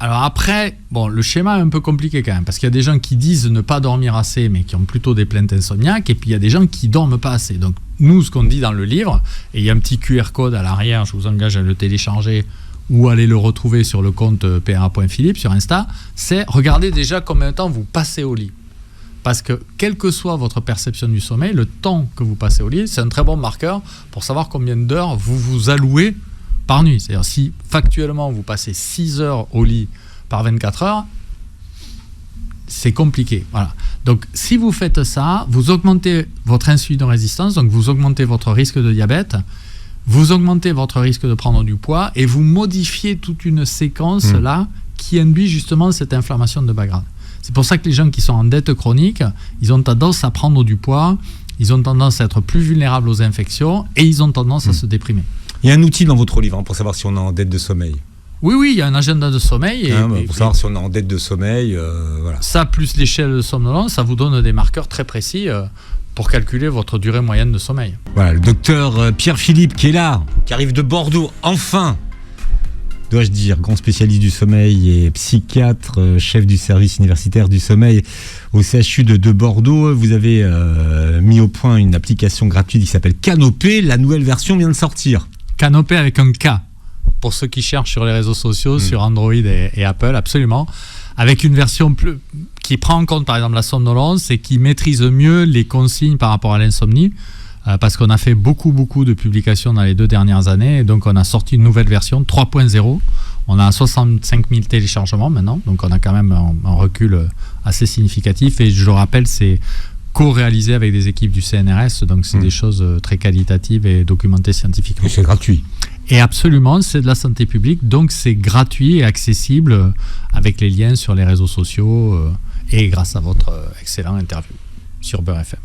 Alors après, bon, le schéma est un peu compliqué quand même, parce qu'il y a des gens qui disent ne pas dormir assez, mais qui ont plutôt des plaintes insomniaques, et puis il y a des gens qui dorment pas assez. Donc nous, ce qu'on dit dans le livre, et il y a un petit QR code à l'arrière, je vous engage à le télécharger, ou aller le retrouver sur le compte PRA.Philippe sur Insta, c'est regardez déjà combien de temps vous passez au lit. Parce que quelle que soit votre perception du sommeil, le temps que vous passez au lit, c'est un très bon marqueur pour savoir combien d'heures vous vous allouez par nuit. C'est-à-dire si factuellement vous passez 6 heures au lit par 24 heures, c'est compliqué. Voilà. Donc si vous faites ça, vous augmentez votre insulinorésistance, donc vous augmentez votre risque de diabète, vous augmentez votre risque de prendre du poids et vous modifiez toute une séquence là qui induit justement cette inflammation de bas grade. C'est pour ça que les gens qui sont en dette chronique, ils ont tendance à prendre du poids, ils ont tendance à être plus vulnérables aux infections et ils ont tendance à se déprimer. Il y a un outil dans votre livre pour savoir si on est en dette de sommeil. Oui, il y a un agenda de sommeil. Pour savoir si on est en dette de sommeil, voilà. Ça, plus l'échelle de somnolence, ça vous donne des marqueurs très précis pour calculer votre durée moyenne de sommeil. Voilà, le docteur Pierre-Philippe qui est là, qui arrive de Bordeaux, enfin, dois-je dire, grand spécialiste du sommeil et psychiatre, chef du service universitaire du sommeil au CHU de Bordeaux. Vous avez mis au point une application gratuite qui s'appelle Canopé. La nouvelle version vient de sortir. Canopé avec un K, pour ceux qui cherchent sur les réseaux sociaux, sur Android et Apple, absolument. Avec une version qui prend en compte par exemple la somnolence et qui maîtrise mieux les consignes par rapport à l'insomnie. Parce qu'on a fait beaucoup de publications dans les 2 dernières années, et donc on a sorti une nouvelle version 3.0. On a 65 000 téléchargements maintenant, donc on a quand même un recul assez significatif, et je le rappelle, c'est co-réalisé avec des équipes du CNRS, donc c'est des choses très qualitatives et documentées scientifiquement. Et c'est gratuit. Et absolument, c'est de la santé publique, donc c'est gratuit et accessible avec les liens sur les réseaux sociaux et grâce à votre excellent interview sur Beurre FM.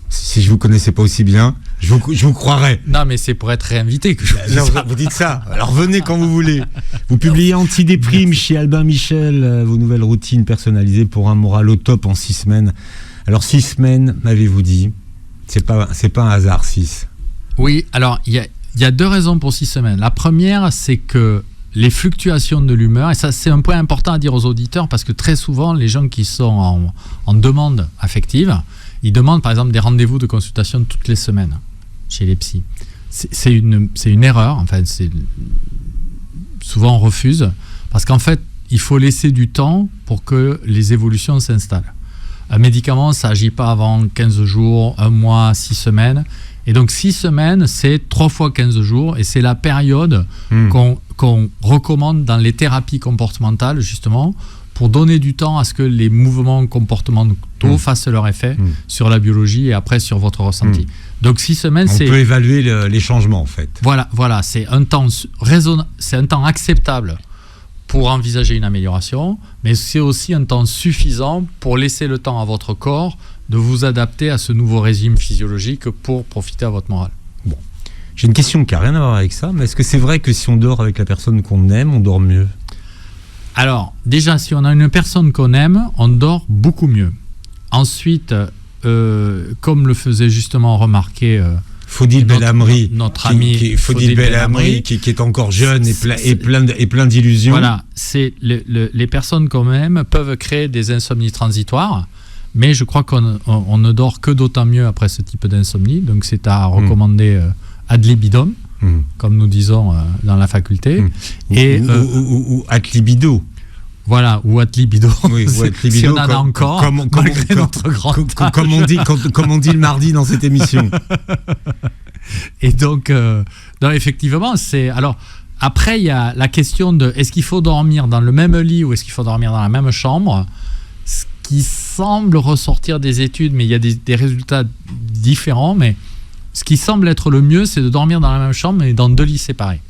Si je vous connaissais pas aussi bien, je vous croirais. Non, mais c'est pour être réinvité que je vous dis ça. Vous dites ça. Alors venez quand vous voulez. Vous publiez Antidéprime chez Albin Michel, vos nouvelles routines personnalisées pour un moral au top en 6 semaines. Alors 6 semaines, m'avez-vous dit, c'est pas un hasard 6. Oui, alors il y a 2 raisons pour 6 semaines. La première, c'est que les fluctuations de l'humeur, et ça c'est un point important à dire aux auditeurs, parce que très souvent les gens qui sont en demande affective, ils demandent par exemple des rendez-vous de consultation toutes les semaines chez les psys. C'est une erreur, enfin, souvent on refuse, parce qu'en fait il faut laisser du temps pour que les évolutions s'installent. Un médicament, ça n'agit pas avant 15 jours, 1 mois, 6 semaines. Et donc 6 semaines, c'est 3 fois 15 jours, et c'est la période qu'on recommande dans les thérapies comportementales, justement, pour donner du temps à ce que les mouvements comportementaux fassent leur effet sur la biologie et après sur votre ressenti. Donc 6 semaines, on peut évaluer les changements en fait. Voilà, c'est un temps c'est un temps acceptable pour envisager une amélioration, mais c'est aussi un temps suffisant pour laisser le temps à votre corps de vous adapter à ce nouveau régime physiologique pour profiter à votre morale. Bon, j'ai une question qui n'a rien à voir avec ça, mais est-ce que c'est vrai que si on dort avec la personne qu'on aime, on dort mieux ? Alors, déjà, si on a une personne qu'on aime, on dort beaucoup mieux. Ensuite, comme le faisait justement remarquer Faudil Belhamri, notre ami Faudil Belhamri, qui est encore jeune et plein d'illusions. Voilà, les personnes qu'on aime peuvent créer des insomnies transitoires, mais je crois qu'on ne dort que d'autant mieux après ce type d'insomnie. Donc, c'est à recommander ad libidum. Comme nous disons dans la faculté. Ou at libido. Voilà, ou at libido. Oui, ou at libido si on en a encore, malgré notre grand âge. Comme on dit le mardi dans cette émission. Et donc, effectivement, c'est... Alors, après, il y a la question de est-ce qu'il faut dormir dans le même lit ou est-ce qu'il faut dormir dans la même chambre ? Ce qui semble ressortir des études, mais il y a des résultats différents, mais ce qui semble être le mieux, c'est de dormir dans la même chambre, mais dans 2 lits séparés.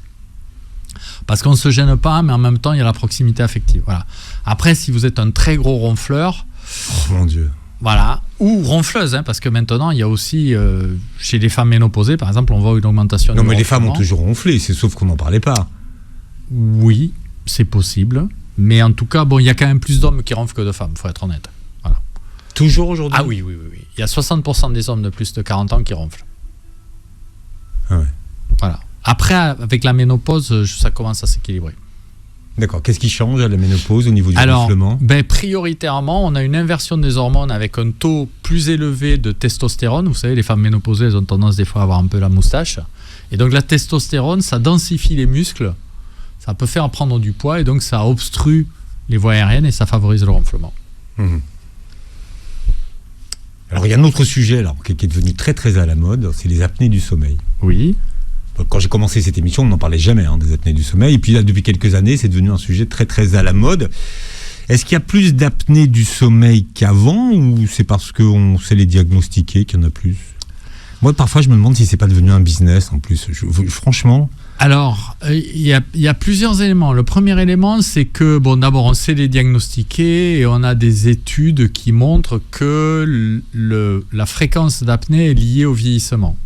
Parce qu'on ne se gêne pas, mais en même temps, il y a la proximité affective. Voilà. Après, si vous êtes un très gros ronfleur... Oh mon Dieu. Voilà. Ou ronfleuse, hein, parce que maintenant, il y a aussi, chez les femmes ménopausées, par exemple, on voit une augmentation du ronflement. Non, mais les femmes ont toujours ronflé, c'est sauf qu'on n'en parlait pas. Oui, c'est possible. Mais en tout cas, bon, il y a quand même plus d'hommes qui ronflent que de femmes, il faut être honnête. Voilà. Toujours aujourd'hui ? Ah oui. Il y a 60% des hommes de plus de 40 ans qui ronflent. Ah ouais. Voilà. Après, avec la ménopause, ça commence à s'équilibrer. D'accord. Qu'est-ce qui change à la ménopause au niveau du ronflement ? Prioritairement, on a une inversion des hormones avec un taux plus élevé de testostérone. Vous savez, les femmes ménopausées, elles ont tendance des fois à avoir un peu la moustache. Et donc la testostérone, ça densifie les muscles, ça peut faire prendre du poids et donc ça obstrue les voies aériennes et ça favorise le ronflement. Alors il y a un autre sujet qui est devenu très très à la mode, c'est les apnées du sommeil. Oui. Quand j'ai commencé cette émission, on n'en parlait jamais des apnées du sommeil. Et puis là, depuis quelques années, c'est devenu un sujet très très à la mode. Est-ce qu'il y a plus d'apnées du sommeil qu'avant ou c'est parce qu'on sait les diagnostiquer qu'il y en a plus ? Moi, parfois, je me demande si c'est pas devenu un business en plus. Franchement... Alors, il y a plusieurs éléments. Le premier élément, c'est que, d'abord, on sait les diagnostiquer et on a des études qui montrent que la fréquence d'apnée est liée au vieillissement.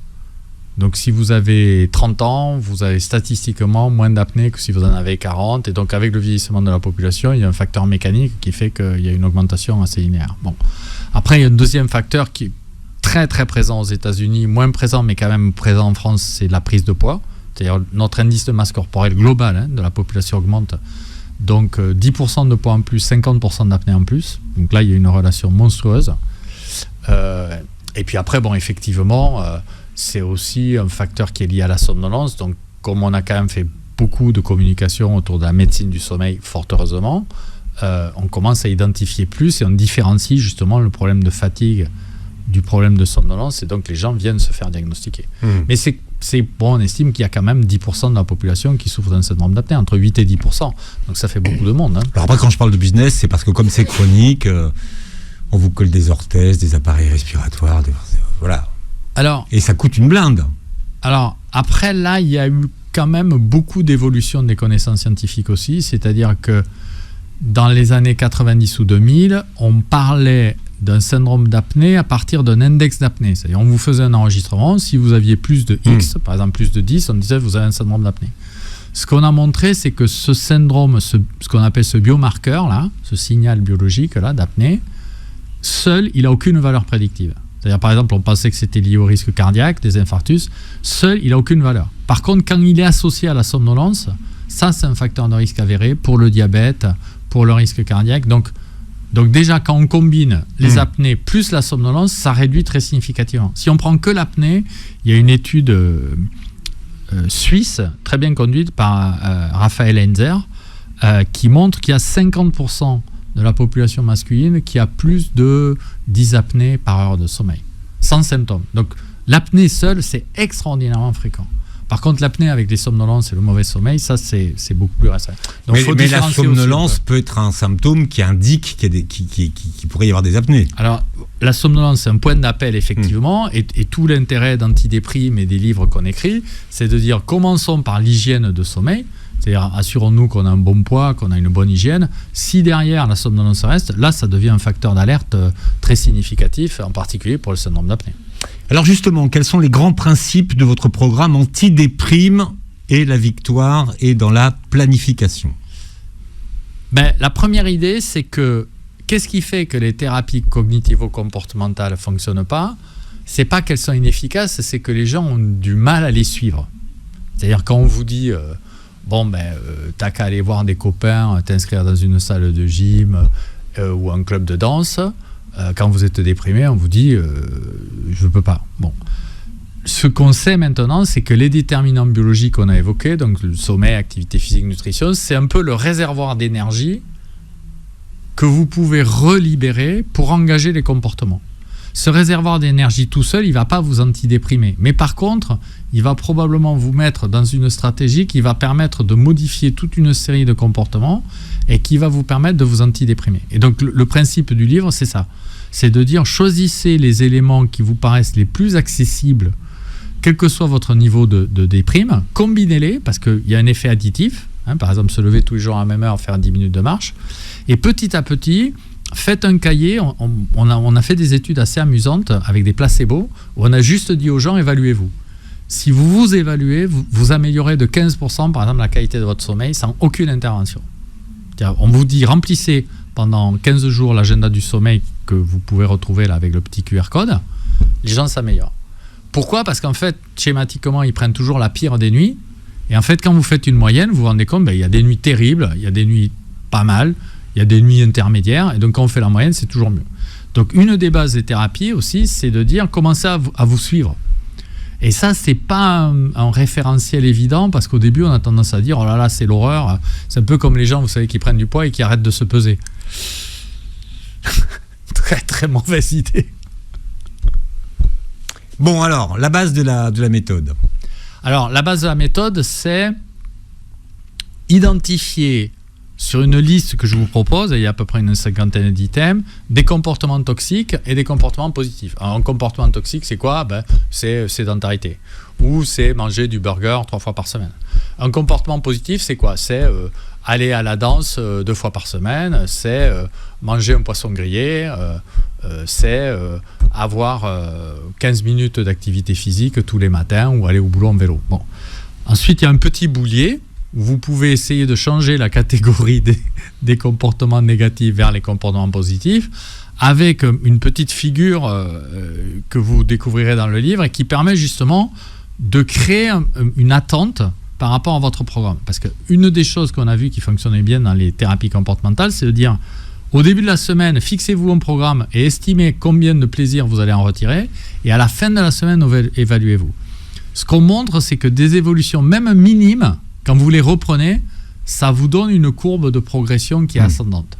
Donc, si vous avez 30 ans, vous avez statistiquement moins d'apnée que si vous en avez 40. Et donc, avec le vieillissement de la population, il y a un facteur mécanique qui fait qu'il y a une augmentation assez linéaire. Bon. Après, il y a un deuxième facteur qui est très, très présent aux États-Unis, moins présent, mais quand même présent en France, c'est la prise de poids. C'est-à-dire notre indice de masse corporelle global de la population augmente. Donc 10% de poids en plus, 50% d'apnée en plus. Donc là, il y a une relation monstrueuse. Et puis après, effectivement, c'est aussi un facteur qui est lié à la somnolence. Donc comme on a quand même fait beaucoup de communication autour de la médecine du sommeil, fort heureusement, on commence à identifier plus et on différencie justement le problème de fatigue du problème de somnolence. Et donc les gens viennent se faire diagnostiquer. Mais on estime qu'il y a quand même 10% de la population qui souffre d'un syndrome d'apnée, entre 8 et 10%. Donc ça fait beaucoup de monde. Alors après, quand je parle de business, c'est parce que comme c'est chronique, on vous colle des orthèses, des appareils respiratoires, voilà. Alors, et ça coûte une blinde. Alors, après, là, il y a eu quand même beaucoup d'évolution des connaissances scientifiques aussi. C'est-à-dire que dans les années 90 ou 2000, on parlait d'un syndrome d'apnée à partir d'un index d'apnée. C'est-à-dire, on vous faisait un enregistrement, si vous aviez plus de X, par exemple plus de 10, on disait vous avez un syndrome d'apnée. Ce qu'on a montré, c'est que ce syndrome, ce qu'on appelle ce biomarqueur-là, ce signal biologique-là d'apnée, seul, il n'a aucune valeur prédictive. C'est-à-dire, par exemple, on pensait que c'était lié au risque cardiaque, des infarctus, seul, il n'a aucune valeur. Par contre, quand il est associé à la somnolence, ça, c'est un facteur de risque avéré pour le diabète, pour le risque cardiaque. Donc déjà, quand on combine les apnées plus la somnolence, ça réduit très significativement. Si on prend que l'apnée, il y a une étude suisse, très bien conduite par Raphaël Heinzer, qui montre qu'il y a 50% de la population masculine qui a plus de 10 apnées par heure de sommeil, sans symptômes. Donc l'apnée seule, c'est extraordinairement fréquent. Par contre, l'apnée avec les somnolences et le mauvais sommeil, ça, c'est beaucoup plus restreint. Donc, mais la somnolence peut être un symptôme qui indique qu'il pourrait y avoir des apnées. Alors, la somnolence, c'est un point d'appel, effectivement, et tout l'intérêt d'Antidéprime et des livres qu'on écrit, c'est de dire, commençons par l'hygiène de sommeil, c'est-à-dire assurons-nous qu'on a un bon poids, qu'on a une bonne hygiène. Si derrière la somnolence reste, là, ça devient un facteur d'alerte très significatif, en particulier pour le syndrome d'apnée. Alors justement, quels sont les grands principes de votre programme Antidéprime et la victoire et dans la planification? La première idée, c'est que qu'est-ce qui fait que les thérapies cognitivo-comportementales ne fonctionnent pas? C'est pas qu'elles sont inefficaces, c'est que les gens ont du mal à les suivre. C'est-à-dire quand on vous dit t'as qu'à aller voir des copains, t'inscrire dans une salle de gym ou un club de danse. Quand vous êtes déprimé, on vous dit je peux pas. Bon. Ce qu'on sait maintenant, c'est que les déterminants biologiques qu'on a évoqués, donc le sommeil, activité physique, nutrition, c'est un peu le réservoir d'énergie que vous pouvez relibérer pour engager les comportements. Ce réservoir d'énergie tout seul, il ne va pas vous antidéprimer. Mais par contre, il va probablement vous mettre dans une stratégie qui va permettre de modifier toute une série de comportements et qui va vous permettre de vous antidéprimer. Et donc, le principe du livre, c'est ça. C'est de dire, choisissez les éléments qui vous paraissent les plus accessibles, quel que soit votre niveau de déprime, combinez-les, parce qu'il y a un effet additif. Par exemple, se lever tous les jours à la même heure, faire 10 minutes de marche. Et petit à petit, faites un cahier. On a fait des études assez amusantes avec des placebos où on a juste dit aux gens, évaluez-vous. Si vous vous évaluez, vous améliorez de 15% par exemple la qualité de votre sommeil sans aucune intervention. On vous dit, remplissez pendant 15 jours l'agenda du sommeil que vous pouvez retrouver là avec le petit QR code. Les gens s'améliorent. Pourquoi ? Parce qu'en fait, schématiquement, ils prennent toujours la pire des nuits. Et en fait, quand vous faites une moyenne, vous vous rendez compte, il y a des nuits terribles, il y a des nuits pas mal, il y a des nuits intermédiaires. Et donc, quand on fait la moyenne, c'est toujours mieux. Donc, une des bases des thérapies aussi, c'est de dire, commencez à vous suivre. Et ça, c'est pas un référentiel évident, parce qu'au début, on a tendance à dire, oh là là, c'est l'horreur. C'est un peu comme les gens, vous savez, qui prennent du poids et qui arrêtent de se peser. Très, très mauvaise idée. Bon, alors, la base de la méthode. Alors, la base de la méthode, c'est identifier sur une liste que je vous propose, et il y a à peu près une cinquantaine d'items, des comportements toxiques et des comportements positifs. Alors, un comportement toxique, c'est quoi ? C'est sédentarité. Ou c'est manger du burger 3 fois par semaine. Un comportement positif, c'est quoi ? C'est aller à la danse 2 fois par semaine, c'est manger un poisson grillé, c'est avoir 15 minutes d'activité physique tous les matins ou aller au boulot en vélo. Bon. Ensuite, il y a un petit boulier où vous pouvez essayer de changer la catégorie des comportements négatifs vers les comportements positifs avec une petite figure que vous découvrirez dans le livre et qui permet justement de créer une attente par rapport à votre programme. Parce qu'une des choses qu'on a vu qui fonctionnait bien dans les thérapies comportementales, c'est de dire au début de la semaine, fixez-vous un programme et estimez combien de plaisir vous allez en retirer. Et à la fin de la semaine, évaluez-vous. Ce qu'on montre, c'est que des évolutions, même minimes, quand vous les reprenez, ça vous donne une courbe de progression qui est ascendante.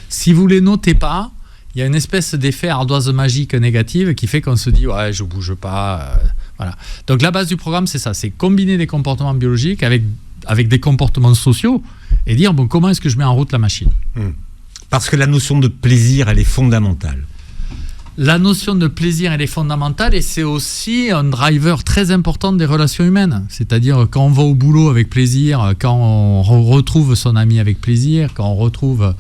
Si vous ne les notez pas, il y a une espèce d'effet ardoise magique négative qui fait qu'on se dit « ouais, je ne bouge pas ». Voilà. Donc la base du programme, c'est ça, c'est combiner des comportements biologiques avec des comportements sociaux et dire bon, comment est-ce que je mets en route la machine. Parce que la notion de plaisir, elle est fondamentale. La notion de plaisir, elle est fondamentale et c'est aussi un driver très important des relations humaines. C'est-à-dire quand on va au boulot avec plaisir, quand on retrouve son ami avec plaisir, quand on retrouve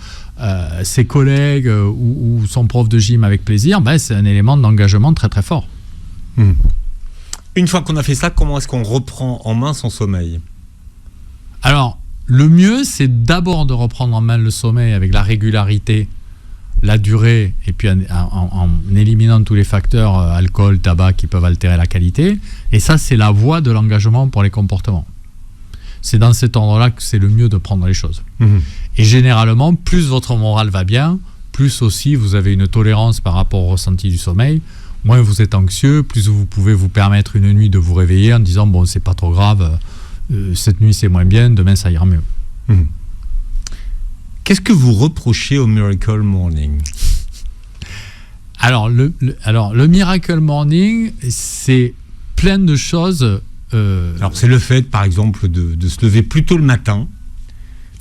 ses collègues ou son prof de gym avec plaisir, c'est un élément d'engagement très très fort. Une fois qu'on a fait ça, comment est-ce qu'on reprend en main son sommeil ? Alors, le mieux, c'est d'abord de reprendre en main le sommeil avec la régularité, la durée, et puis en éliminant tous les facteurs, alcool, tabac, qui peuvent altérer la qualité. Et ça, c'est la voie de l'engagement pour les comportements. C'est dans cet ordre-là que c'est le mieux de prendre les choses. Et généralement, plus votre morale va bien, plus aussi vous avez une tolérance par rapport au ressenti du sommeil. Moins vous êtes anxieux, plus vous pouvez vous permettre une nuit de vous réveiller en disant bon, c'est pas trop grave, cette nuit c'est moins bien, demain ça ira mieux. Qu'est-ce que vous reprochez au Miracle Morning ? Alors le Miracle Morning, c'est plein de choses Alors c'est le fait, par exemple, de se lever plus tôt le matin,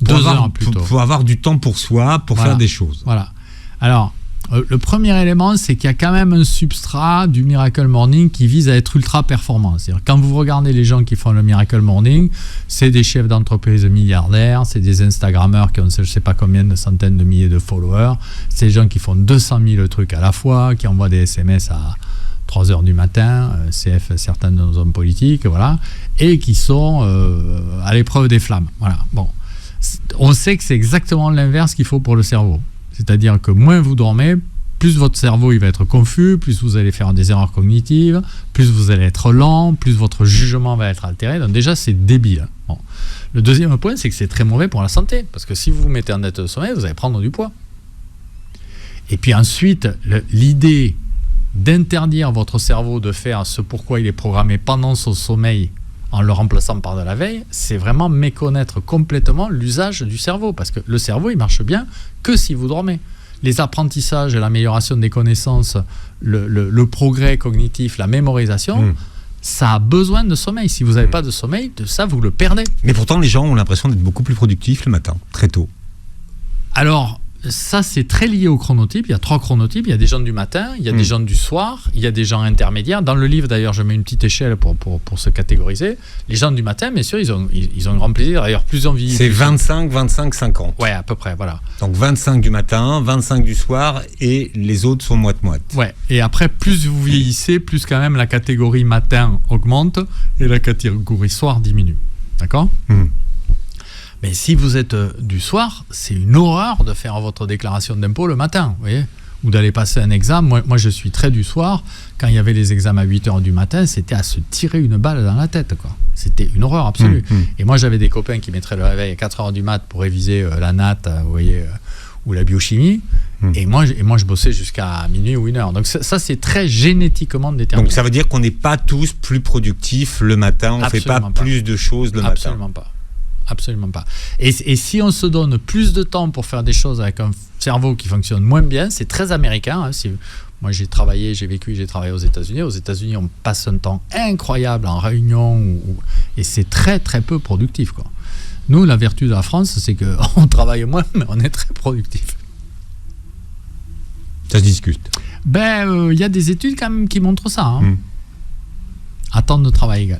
2 heures plus tôt. pour avoir du temps pour soi, pour faire des choses. Voilà. Alors, le premier élément, c'est qu'il y a quand même un substrat du Miracle Morning qui vise à être ultra performant. C'est-à-dire, quand vous regardez les gens qui font le Miracle Morning, c'est des chefs d'entreprise milliardaires, c'est des Instagrammeurs qui ont je ne sais pas combien de centaines de milliers de followers, c'est des gens qui font 200 000 trucs à la fois, qui envoient des SMS à 3 heures du matin, CF certains de nos hommes politiques, voilà, et qui sont à l'épreuve des flammes. Voilà. Bon. On sait que c'est exactement l'inverse qu'il faut pour le cerveau. C'est-à-dire que moins vous dormez, plus votre cerveau il va être confus, plus vous allez faire des erreurs cognitives, plus vous allez être lent, plus votre jugement va être altéré. Donc déjà, c'est débile. Bon. Le deuxième point, c'est que c'est très mauvais pour la santé. Parce que si vous vous mettez en dette de sommeil, vous allez prendre du poids. Et puis ensuite, l'idée d'interdire votre cerveau de faire ce pourquoi il est programmé pendant son sommeil en le remplaçant par de la veille, c'est vraiment méconnaître complètement l'usage du cerveau. Parce que le cerveau, il marche bien que si vous dormez. Les apprentissages et l'amélioration des connaissances, le progrès cognitif, la mémorisation, ça a besoin de sommeil. Si vous n'avez pas de sommeil, de ça, vous le perdez. Mais pourtant, les gens ont l'impression d'être beaucoup plus productifs le matin, très tôt. Alors, ça, c'est très lié au chronotype. Il y a 3 chronotypes. Il y a des gens du matin, il y a des gens du soir, il y a des gens intermédiaires. Dans le livre, d'ailleurs, je mets une petite échelle pour se catégoriser. Les gens du matin, bien sûr, ils ont un grand plaisir. D'ailleurs, plus on vieillit. C'est 25, 25, 50. Ouais, à peu près, voilà. Donc 25 du matin, 25 du soir, et les autres sont moite-moite. Ouais, et après, plus vous vieillissez, plus quand même la catégorie matin augmente et la catégorie soir diminue. D'accord ? Mais si vous êtes du soir, c'est une horreur de faire votre déclaration d'impôt le matin, vous voyez, ou d'aller passer un examen. Moi, je suis très du soir. Quand il y avait les examens à 8h du matin, c'était à se tirer une balle dans la tête, quoi. C'était une horreur absolue. Et moi, j'avais des copains qui mettraient le réveil à 4h du mat pour réviser la NAT, vous voyez, ou la biochimie. Et moi, je bossais jusqu'à minuit ou 1h. Donc ça, c'est très génétiquement déterminé. Donc ça veut dire qu'on n'est pas tous plus productifs le matin, on ne fait pas plus de choses le matin. Absolument pas. Absolument pas. Et si on se donne plus de temps pour faire des choses avec un cerveau qui fonctionne moins bien, c'est très américain. Hein. Moi, j'ai travaillé aux États-Unis. Aux États-Unis, on passe un temps incroyable en réunion et c'est très, très peu productif, quoi. Nous, la vertu de la France, c'est qu'on travaille moins, mais on est très productif. Ça se discute. Il y a des études quand même qui montrent ça. Hein. À temps de travail égal.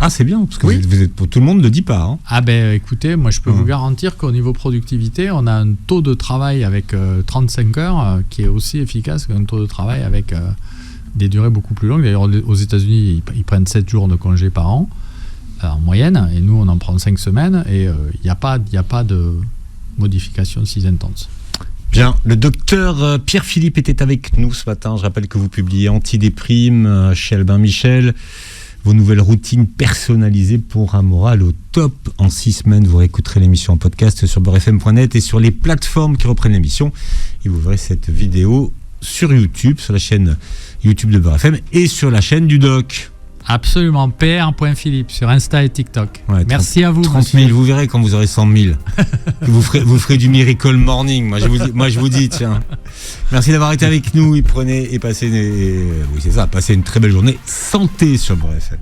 Ah, c'est bien, parce que vous êtes, tout le monde ne le dit pas. Hein. Ah écoutez, moi je peux vous garantir qu'au niveau productivité, on a un taux de travail avec 35 heures qui est aussi efficace qu'un taux de travail avec des durées beaucoup plus longues. D'ailleurs, aux États-Unis, ils prennent 7 jours de congé par an en moyenne, et nous on en prend 5 semaines, et il n'y a pas de modification si intense. Bien, le docteur Pierre-Philippe était avec nous ce matin. Je rappelle que vous publiez Antidéprime chez Albin Michel. Vos nouvelles routines personnalisées pour un moral au top. En 6 semaines, vous réécouterez l'émission en podcast sur beurrefm.net et sur les plateformes qui reprennent l'émission. Et vous verrez cette vidéo sur YouTube, sur la chaîne YouTube de Beurre FM et sur la chaîne du doc. Absolument, pr.philippe sur Insta et TikTok. Ouais, merci à vous. 30 000, vous verrez quand vous aurez 100 000. vous ferez du Miracle Morning. Moi, je vous dis, tiens. Merci d'avoir été avec nous. Passez une très belle journée. Santé sur Beurre FM.